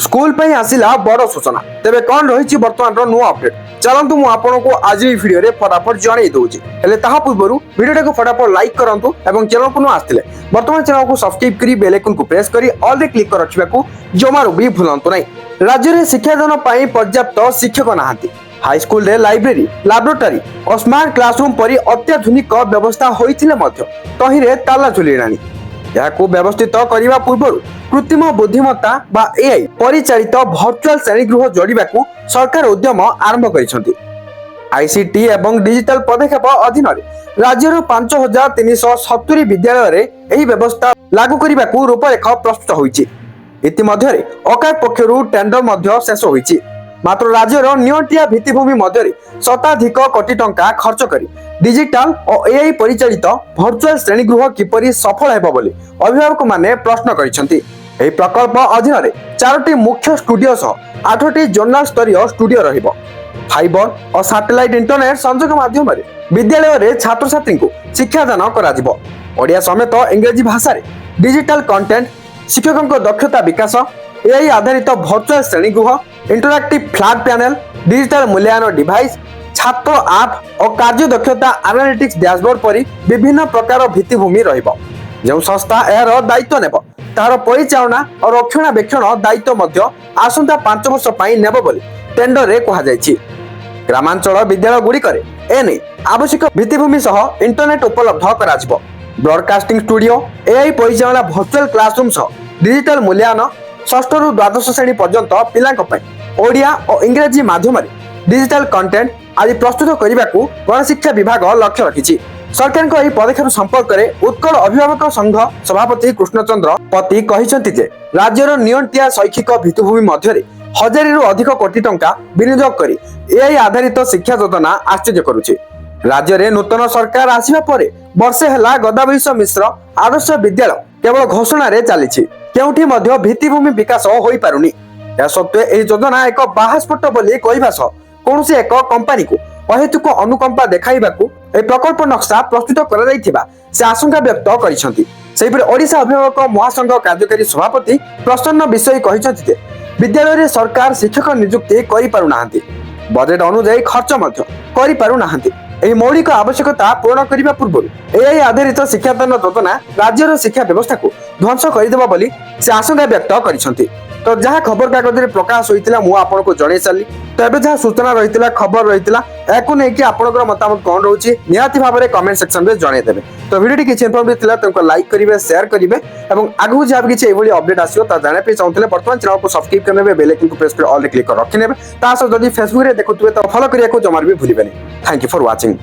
School पे आसिला बड़ सूचना तेरे कौन रही बर्तमान नुआ अपडेट चलतु मुझे आपको आज भिडियो रे फटाफट जन दूसरी पूर्व भिडियो को फटाफट लाइक करूँ और चैनल को आसते बर्तमान चैनल को सब्सक्राइब कर बेल आइकन को प्रेस कर ऑल रे क्लिक कर रखा जमारू भी भूलु ना। राज्य में शिक्षादान पर्याप्त शिक्षक नहांती हाईस्कूल रे लाइब्रेरी लैबोरेटरी और स्मार्ट क्लासरूम परी अत्याधुनिक व्यवस्था होते तहिरे ताला झुलिलानी। यहां व्यवस्थित करने पूर्व कृत्रिम बुद्धिमत्ता बा एआई परिचालित वर्चुअल श्रेणीगृह जोड़िबा सरकार उद्यम आरंभ करिसेंती। आईसीटी एवं डिजिटल पदक्षेप अधीन राज्यर 5370 विद्यालय रे एही व्यवस्था लागू करने रूपरेख प्रस्तुत होईची। इतिमध्य अकाय पक्षरु टेंडर मध्य शेष होईची। मात्र राज्यर नियंत्रित भित्तिभूमि मध्य शताधिक कोटी टंका खर्च करी डिजिटल और एआई परिचालित वर्चुअल श्रेणीगृह किपरि सफल हेबो बोली अभिभावक माने प्रश्न करिसेंती। एही प्रकल्प अधीन 4टी मुख्य स्टूडियो सह 8टी जोनल स्तरीय स्टूडियो रहिबो। फाइबर और सैटेलाइट इंटरनेट संयोग माध्यम विद्यालय रे छात्र छात्री को शिक्षादान कराजिबो। ओडिया समेत इंग्रजी भाषा रे डिजिटल कंटेंट शिक्षकों दक्षता विकास एआई आधारित वर्चुअल श्रेणीगृह इंटरएक्टिव फ्लैट पैनल डिजिटल मूल्यांकन डिवाइस छात्र ऐप और कार्य दक्षता एनालिटिक्स डैशबोर्ड परी विभिन्न प्रकार भित्तिभूमि रहिबो। जो संस्था एହାର दायित्व नेब तार परिचालना और रक्षणाबेक्षण दायित्व मध्य आसंता 5 वर्ष पई नेब बोली टेंडर रे कहा जायछि। ग्रामांचल विद्यालय गुडी करे एने आवश्यक भित्तिभूमि सह इंटरनेट उपलब्ध कराजिबो। ब्रॉडकास्टिंग स्टूडियो एआई परिचालना वर्चुअल क्लासरूम सह डिजिटल मूल्यांकन षष्ठ रु द्वादश श्रेणी पर्यंत पिलांक पई ओडिया और इंग्रजी माध्यम डिजिटल कंटेंट आदि प्रस्तुत करने को गणशिक्षा विभाग लक्ष्य रखिछि। सरकार को यह पदक्षेप संपर्क में उत्कल अभिभावक संघ सभापति कृष्णचंद्र पति कहिसेंति जे राज्यर नियंत्रित शैक्षिक भित्तिभूमि मध्य 1000 रु अधिक कोटी टंका विनियोग करी एआई आधारित शिक्षा योजना आश्चर्य करुछि। राज्य में नूतन सरकार आसिबा परे वर्षे हला गदावैश मिश्र आदर्श विद्यालय केवल घोषणा रे चली केउठी मध्य भित्तिभूमि विकास होई पारुनी। या सत्वे एही योजना एक बाहास्फोट बोली कहवा सह कौनसी एक कंपनी को अहेतुक अनुकंपा देखाइबाकू ए प्रकल्प नक्शा प्रस्तुत करा जायथिबा से आशंका व्यक्त करिसेंती। सेहिपरि ओडिशा अभिभावक महासंघ कार्यकारी सभापति प्रसन्न विषय कहिसेंती जे विद्यालय रे सरकार शिक्षक नियुक्ति करि पारु नाहंती बजेट अनुसार खर्च मध्य करि पारु नाहंती। एही मौलिक आवश्यकता पूर्ण करने पूर्व एआई आधारित शिक्षादान योजना राज्यर शिक्षा व्यवस्था को ध्वंस करदेबा बोली से आशंका व्यक्त करिसेंती। तो जहाँ खबर कागज में प्रकाश होता मुझे आपको जन सारी तो ये जहाँ सूचना रही खबर रही नहीं आपंकर मतामत कौन रोचे निहाती भाव में कमेंट सेक्शन में जनईदेवे। तो वीडियो किसी इनफॉर्मेटिव था लाइक करेंगे शेयर करेंगे और आगू जहाँ भी किसी अपडेट आसो जानापी चाहते बर्तमान चैनल को सब्सक्राइब करने बेल आइकन को प्रेस कर ऑल रे क्लिक कर रखिने फेसबुक रे देखुए तो फॉलो करने को जमार भी भूलिबेनी। Thank you for watching.